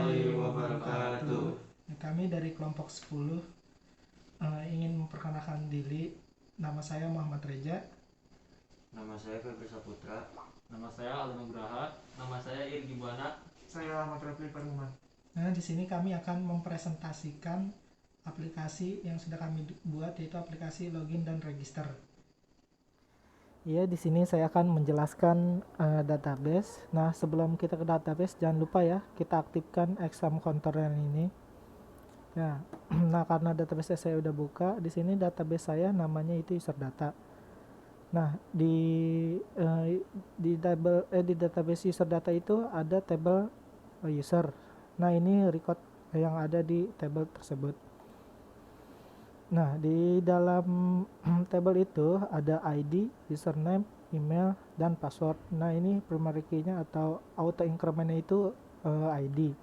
warahmatullahi wabarakatuh. Kami dari kelompok 10 ingin memperkenalkan diri. Nama saya Muhammad Reja. Nama saya Febri Saputra. Nama saya Aldo Nugraha. Nama saya Irgi Buana. Saya Ahmad Rafli Parmuman. Nah, di sini kami akan mempresentasikan aplikasi yang sudah kami buat, yaitu aplikasi login dan register. Iya, di sini saya akan menjelaskan database. Nah, sebelum kita ke database, jangan lupa ya, kita aktifkan exam controller ini. Nah, karena database saya udah buka, di sini database saya namanya itu user data. Nah, di database user data itu ada table user. Nah, ini record yang ada di table tersebut. Nah, di dalam table itu ada ID, username, email, dan password. Nah, ini primary key-nya atau auto increment-nya itu ID.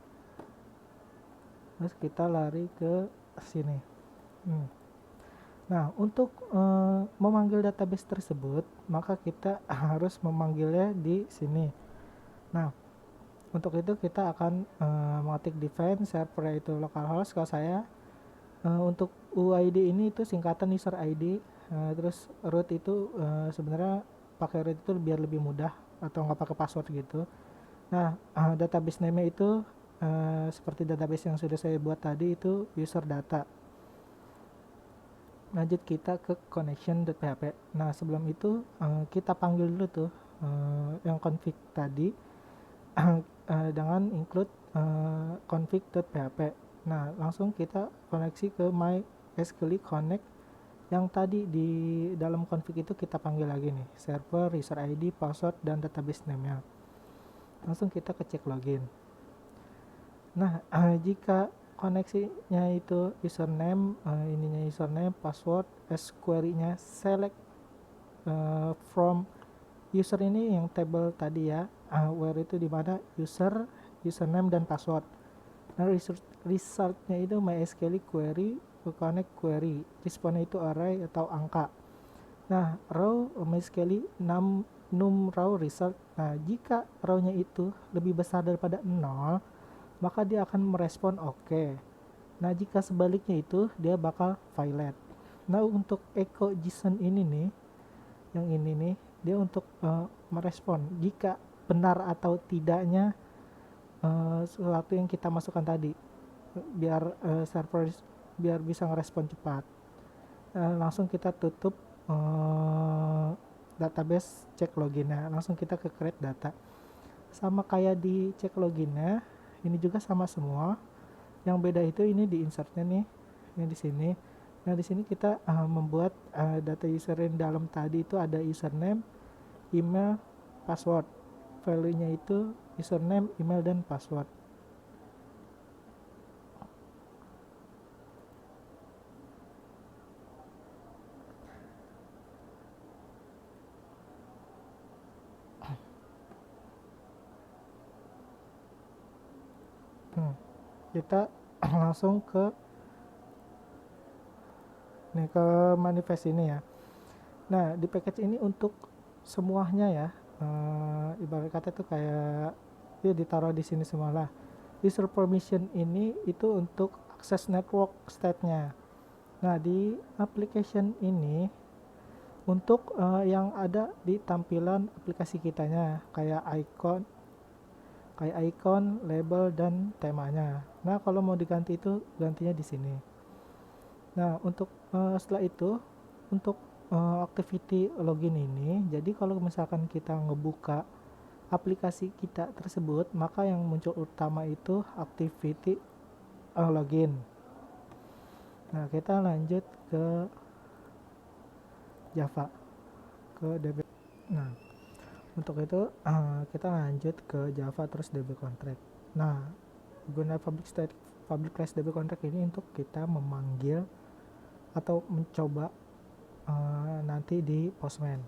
Terus kita lari ke sini. Nah, untuk memanggil database tersebut, maka kita harus memanggilnya di sini. Nah, untuk itu kita akan mengetik define server itu localhost. Kalau saya untuk UID ini itu singkatan user ID, terus root itu sebenarnya pakai root itu biar lebih mudah atau nggak pakai password gitu. Nah, database name itu seperti database yang sudah saya buat tadi, itu user data. Lanjut kita ke connection.php. Nah, sebelum itu kita panggil dulu tuh yang config tadi dengan include config.php. Nah, langsung kita koneksi ke MySQL Connect yang tadi di dalam config itu kita panggil lagi nih, server, user ID, password, dan database name-nya. Langsung kita ke cek login. Nah, jika koneksinya itu username, ininya username, password, query-nya select from user ini yang table tadi ya, where itu dimana user, username, dan password. Nah, resultnya itu MySQL query, connect query, responnya itu array atau angka. Nah, row MySQL num row result. Nah, jika row-nya itu lebih besar daripada 0, maka dia akan merespon oke. Nah, jika sebaliknya itu dia bakal violet. Nah, untuk echo JSON ini nih, yang ini nih, dia untuk merespon jika benar atau tidaknya sesuatu yang kita masukkan tadi, biar server biar bisa ngerespon cepat. Langsung kita tutup database cek loginnya, langsung kita ke create data. Sama kayak di cek loginnya, ini juga sama semua. Yang beda itu ini di insertnya nih, ini di sini. Nah, di sini kita membuat data user yang dalam tadi itu ada username, email, password. Value-nya itu username, email, dan password. Kita langsung ke manifest ini ya. Nah, di package ini untuk semuanya ya, ibarat kata tuh kayak dia ditaruh di sini semua lah. User permission ini itu untuk akses network state-nya. Nah, di application ini untuk yang ada di tampilan aplikasi kitanya, kayak icon, label, dan temanya. Nah, kalau mau diganti itu gantinya di sini. Nah, untuk setelah itu untuk activity login ini, jadi kalau misalkan kita ngebuka aplikasi kita tersebut, maka yang muncul utama itu activity login. Nah, kita lanjut ke Java, ke DB. Nah, untuk itu kita lanjut ke Java terus DB contract. Nah, guna public class DB contract ini untuk kita memanggil atau mencoba nanti di Postman.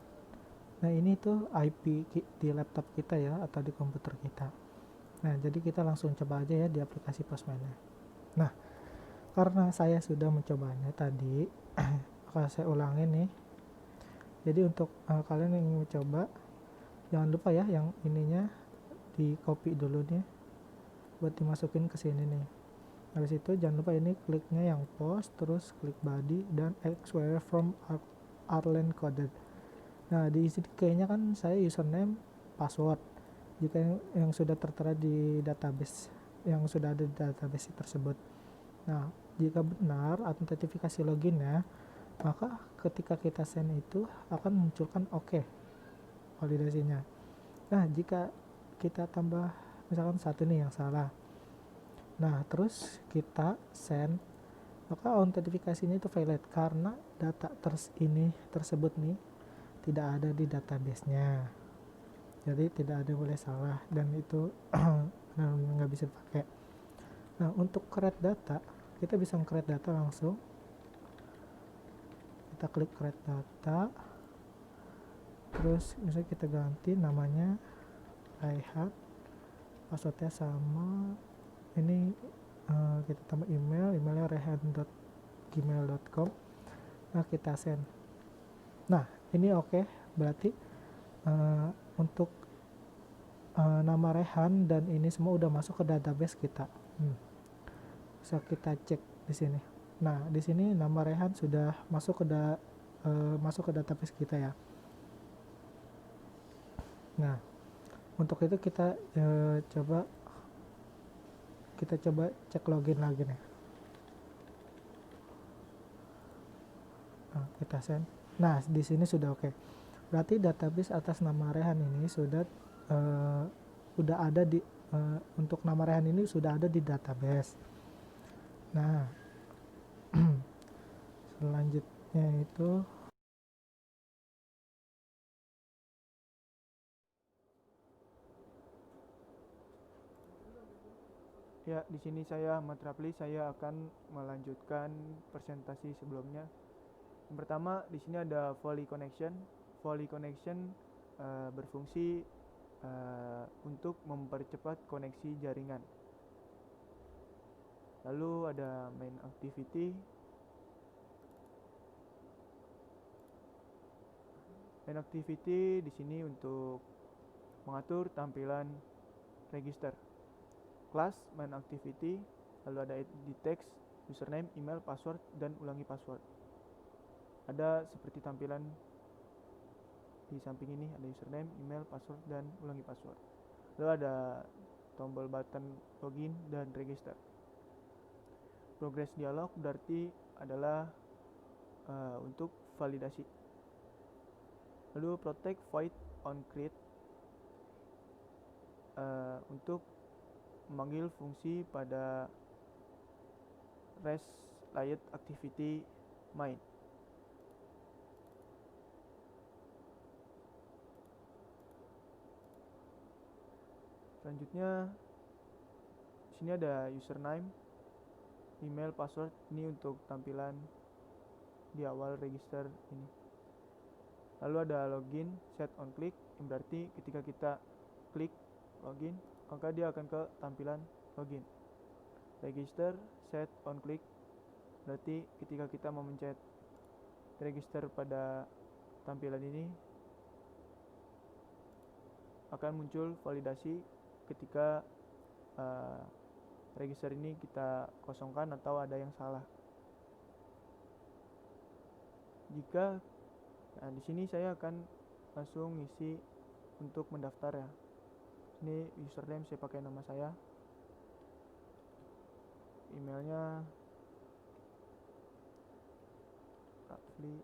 Nah, ini tuh IP di laptop kita ya, atau di komputer kita. Nah, jadi kita langsung coba aja ya di aplikasi Postman-nya. Nah, karena saya sudah mencobanya tadi, akan saya ulangin nih. Jadi untuk kalian yang ingin mencoba, jangan lupa ya yang ininya di copy dulu nih. buat dimasukin ke sini nih. Habis itu jangan lupa ini kliknya yang post, terus klik body dan exquire from Arlen coded. Nah di sini kayaknya kan saya username password jika yang sudah tertera di database, yang sudah ada di database tersebut. Nah jika benar autentifikasi loginnya, maka ketika kita send itu akan munculkan oke validasinya. Nah jika kita tambah misalkan satu nih yang salah, nah terus kita send, maka autentifikasinya itu valid karena data tersebut nih tidak ada di database-nya, jadi tidak ada boleh salah dan itu nggak bisa dipakai. Nah untuk create data, kita bisa create data langsung. Kita klik create data, terus misalnya kita ganti namanya Raihat, passwordnya sama ini, kita tambah emailnya rehan.gmail.com. Nah kita send. Nah ini oke, berarti untuk nama Rehan dan ini semua udah masuk ke database kita. Bisa kita cek di sini. Nah di sini nama Rehan sudah masuk ke database kita ya. Nah untuk itu kita coba cek login lagi nih. Nah, kita send. Nah di sini sudah oke. Berarti database atas nama Rehan ini sudah ada di untuk nama Rehan ini sudah ada di database. Nah selanjutnya itu Ya, di sini saya Ahmad Rapli, saya akan melanjutkan presentasi sebelumnya. Yang pertama, di sini ada volley connection. Volley connection berfungsi untuk mempercepat koneksi jaringan. Lalu ada main activity. Main activity di sini untuk mengatur tampilan register. Class main activity, lalu ada di text, username, email, password, dan ulangi password. Ada seperti tampilan di samping ini, ada username, email, password, dan ulangi password. Lalu ada tombol button login dan register. Progress dialog berarti adalah untuk validasi. Lalu protect void on create untuk memanggil fungsi pada REST Light Activity main. Selanjutnya di sini ada username, email, password, ini untuk tampilan di awal register ini. Lalu ada login, set on click, yang berarti ketika kita klik login maka dia akan ke tampilan login. Register, set on click, berarti ketika kita memencet register pada tampilan ini akan muncul validasi ketika register ini kita kosongkan atau ada yang salah. Nah, di sini saya akan langsung ngisi untuk mendaftar ya. Ini username saya pakai nama saya, emailnya Rafli,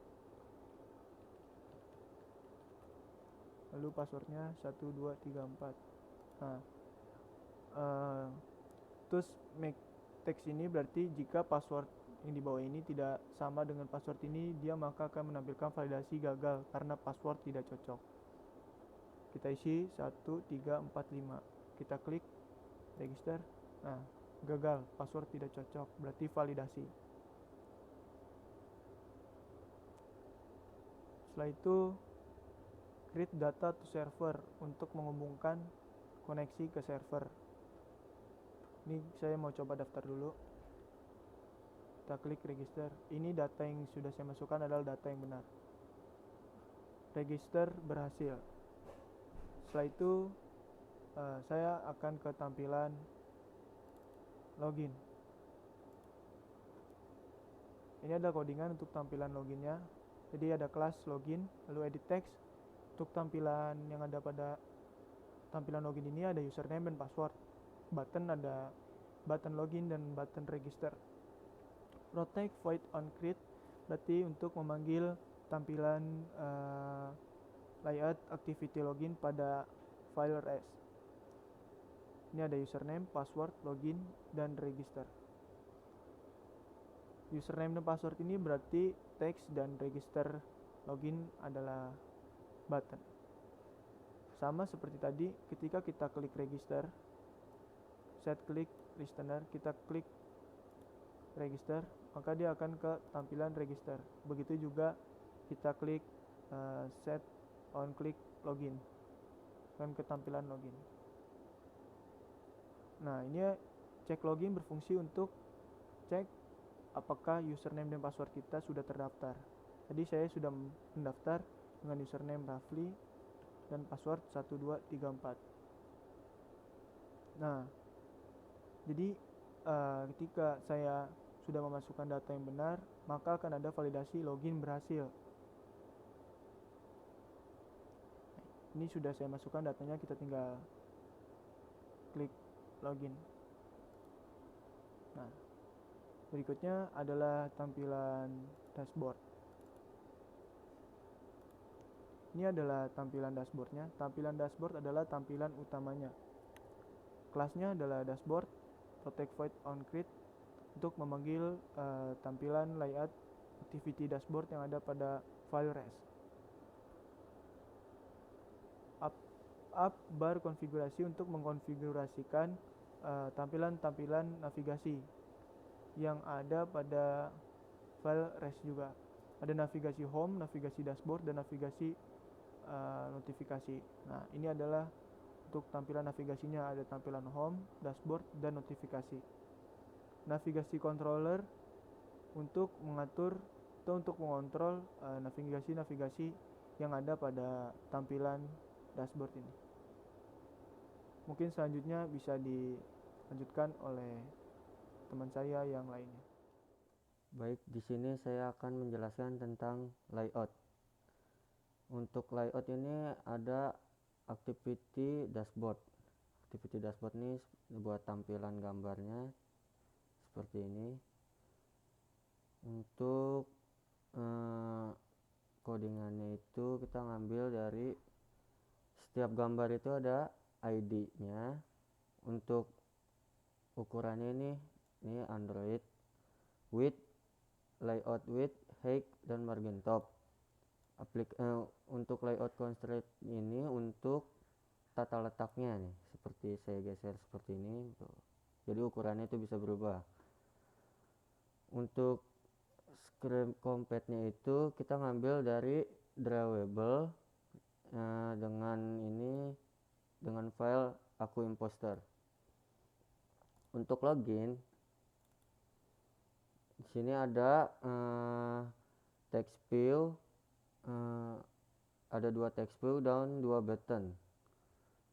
lalu passwordnya 1234. Nah, terus make text ini berarti jika password yang di bawah ini tidak sama dengan password ini, dia maka akan menampilkan validasi gagal karena password tidak cocok. Kita isi 1345, kita klik register. Nah, gagal, password tidak cocok, berarti validasi. Setelah itu create data to server untuk menghubungkan koneksi ke server. Ini saya mau coba daftar dulu. Kita klik register. Ini data yang sudah saya masukkan adalah data yang benar. Register berhasil. Setelah itu saya akan ke tampilan login. Ini ada codingan untuk tampilan loginnya. Jadi ada kelas login, lalu edit text. Untuk tampilan yang ada pada tampilan login ini ada username dan password. Button ada button login dan button register. Protect void on create berarti untuk memanggil tampilan layout activity login pada file res. Ini ada username, password, login, dan register. Username dan password ini berarti teks dan register login adalah button. Sama seperti tadi, ketika kita klik register, set klik listener, kita klik register, maka dia akan ke tampilan register. Begitu juga kita klik set on klik login, akan ke tampilan login. Nah, ini cek login berfungsi untuk cek apakah username dan password kita sudah terdaftar. Tadi saya sudah mendaftar dengan username Rafli dan password 1234. Nah, jadi ketika saya sudah memasukkan data yang benar, maka akan ada validasi login berhasil. Ini sudah saya masukkan datanya, kita tinggal klik login. Nah, berikutnya adalah tampilan dashboard. Ini adalah tampilan dashboardnya. Tampilan dashboard adalah tampilan utamanya. Kelasnya adalah dashboard, protect void on create untuk memanggil tampilan layout activity dashboard yang ada pada file res. Up bar konfigurasi untuk mengkonfigurasikan tampilan-tampilan navigasi yang ada pada file res juga. Ada navigasi home, navigasi dashboard, dan navigasi notifikasi. Nah, ini adalah untuk tampilan navigasinya, ada tampilan home, dashboard, dan notifikasi. Navigasi controller untuk mengatur atau untuk mengontrol navigasi-navigasi yang ada pada tampilan dashboard ini. Mungkin selanjutnya bisa dilanjutkan oleh teman saya yang lainnya. Baik, di sini saya akan menjelaskan tentang layout. Untuk layout ini ada activity dashboard. Activity dashboard ini buat tampilan gambarnya seperti ini. Untuk codingannya itu kita ngambil dari setiap gambar itu ada ID-nya. Untuk ukurannya ini Android, width, layout width, height, dan margin top. Untuk layout constraint ini untuk tata letaknya nih, seperti saya geser seperti ini, jadi ukurannya itu bisa berubah. Untuk script compactnya itu kita ngambil dari drawable dengan file aku imposter. Untuk login di sini ada text view, ada 2 text view dan 2 button.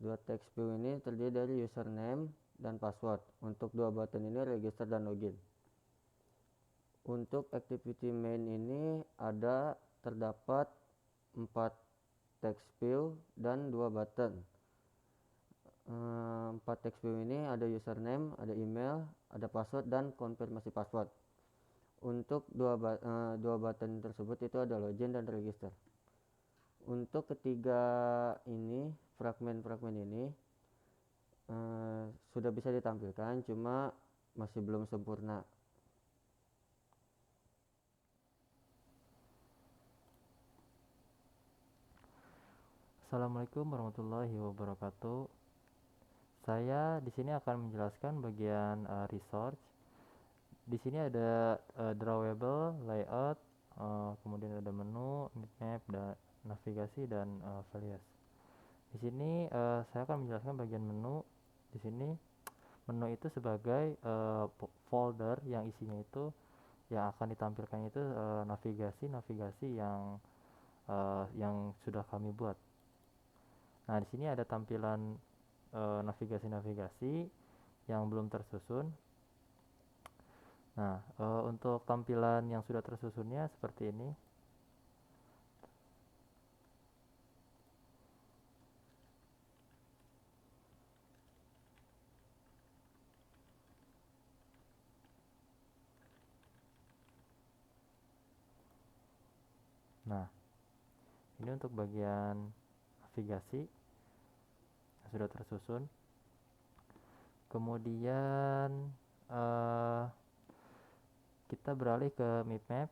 2 text view ini terdiri dari username dan password. Untuk 2 button ini register dan login. Untuk activity main ini terdapat 4 text view dan 2 button. 4 text view ini ada username, ada email, ada password, dan konfirmasi password. Untuk dua button tersebut itu ada login dan register. Untuk ketiga ini, fragmen-fragmen ini sudah bisa ditampilkan, cuma masih belum sempurna. Assalamualaikum warahmatullahi wabarakatuh. Saya di sini akan menjelaskan bagian research. Di sini ada drawable, layout, kemudian ada menu, map, dan navigasi, dan values. Di sini saya akan menjelaskan bagian menu. Di sini menu itu sebagai folder yang isinya itu yang akan ditampilkan itu navigasi yang sudah kami buat. Nah, di sini ada tampilan navigasi-navigasi yang belum tersusun. Nah, untuk tampilan yang sudah tersusunnya seperti ini. Nah, ini untuk bagian navigasi yang sudah tersusun. Kemudian kita beralih ke map map.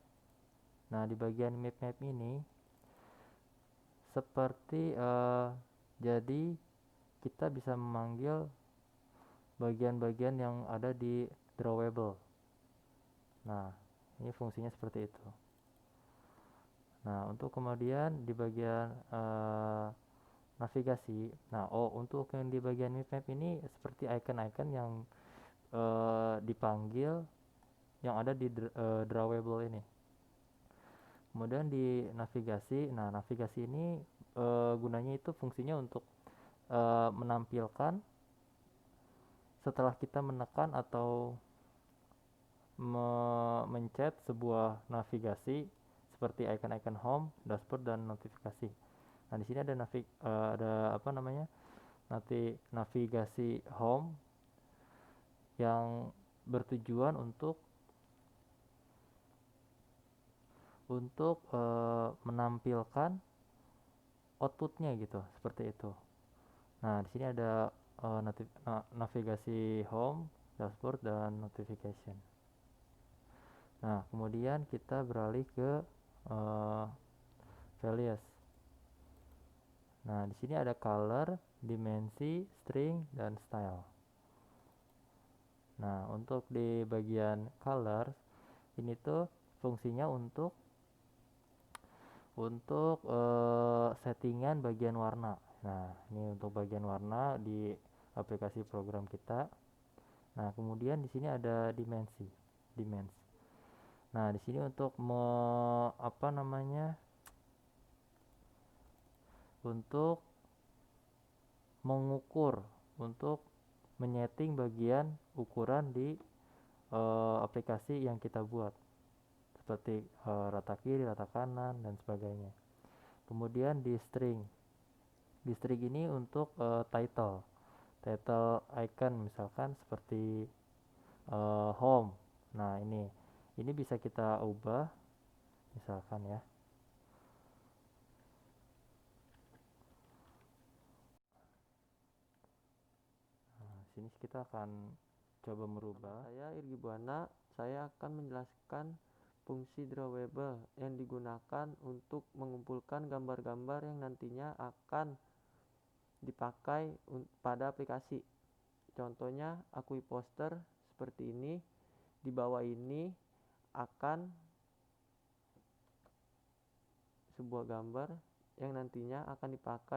Nah, di bagian map map ini seperti jadi kita bisa memanggil bagian-bagian yang ada di drawable. Nah, ini fungsinya seperti itu. Nah, untuk kemudian di bagian navigasi. Nah, untuk yang di bagian map map ini seperti icon-icon yang dipanggil yang ada di drawable ini. Kemudian di navigasi. Nah, navigasi ini gunanya itu fungsinya untuk menampilkan setelah kita menekan atau mencet sebuah navigasi seperti icon-icon home, dashboard, dan notifikasi. Nah, di sini ada navigasi home yang bertujuan untuk menampilkan outputnya gitu, seperti itu. Nah, di sini ada navigasi home, dashboard, dan notification. Nah, kemudian kita beralih ke values. Nah, di sini ada color, dimensi, string, dan style. Nah, untuk di bagian color ini tuh fungsinya untuk settingan bagian warna. Nah, ini untuk bagian warna di aplikasi program kita. Nah, kemudian di sini ada dimensi. Nah, di sini untuk untuk mengukur, untuk menyeting bagian ukuran di aplikasi yang kita buat, seperti rata kiri, rata kanan, dan sebagainya. Kemudian di string ini untuk title icon, misalkan seperti home. Nah, ini bisa kita ubah, misalkan ya. Nah, sini kita akan coba merubah. Saya Irgi Buana, saya akan menjelaskan fungsi drawable yang digunakan untuk mengumpulkan gambar-gambar yang nantinya akan dipakai pada aplikasi. Contohnya akui poster seperti ini. Di bawah ini akan sebuah gambar yang nantinya akan dipakai